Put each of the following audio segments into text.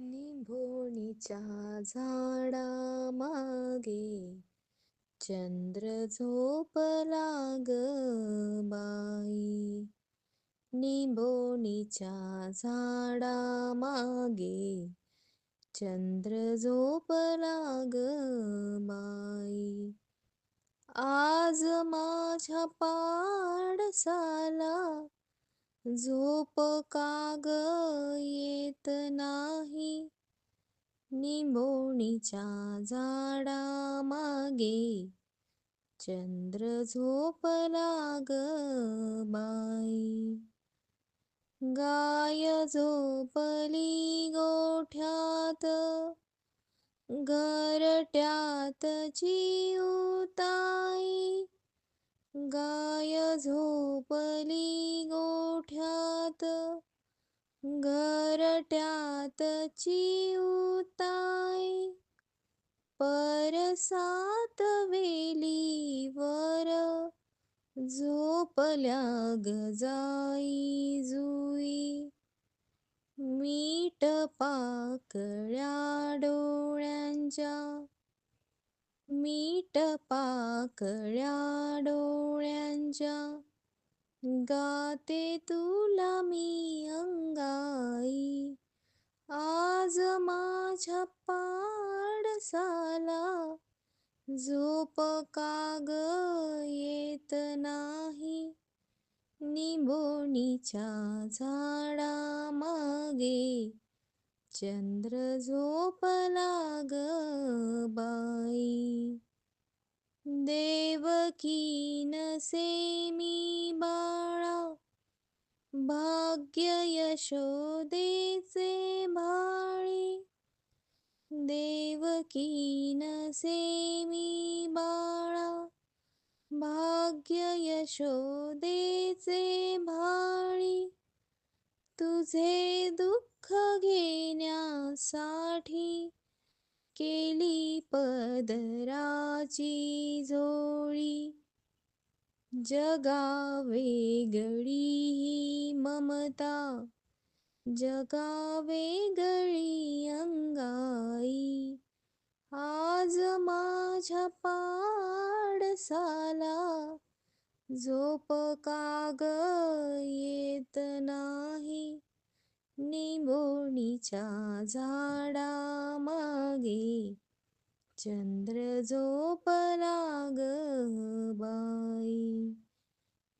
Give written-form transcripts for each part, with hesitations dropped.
निंबोणीच्या झाडा मागे चंद्र झोपला ग बाई. निंबोणीच्या झाडा मागे चंद्र झोपला ग बाई. आज माझ्या पाडसाला झोप काग येत नाही. निंबोणीच्या झाडा मागे चंद्र झोपला ग बाई. गाय झोपली गोठ्यात घरट्यात चिऊताई. गाय झोपली गोठ्यात घरट्यात चिऊताई. परसात वेलीवर झोपल्या ग जाई जुई. मीठ पाकळ्या डोळ्यांच्या, मीठ पाकळ्या डोळ्यांच्या, गाते तुला मी अंगाई. आज माझ्या पाडसाला झोप काग येत नाही. निंबोणीच्या झाडा मागे चंद्र झोपला ग बाई. देवकी नसेमी बाळा भाग्य यशोदेचे भाळे. देवकी नसेमी बाळा भाग्य यशोदेचे भाळी. तुझे दुःख घेण्यासाठी केली पदराची झोळी. जगावेगळी ही ममता, जगावेगळी अंगाई. आज माझ्या पाडसाला झोप काग येत नाही. निंबोणीच्या झाडा मागे चंद्र झोपला ग बाई.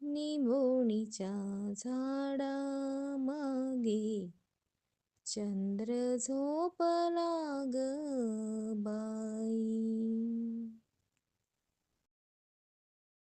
निंबोणीच्या झाडा मागे चंद्र झोपला ग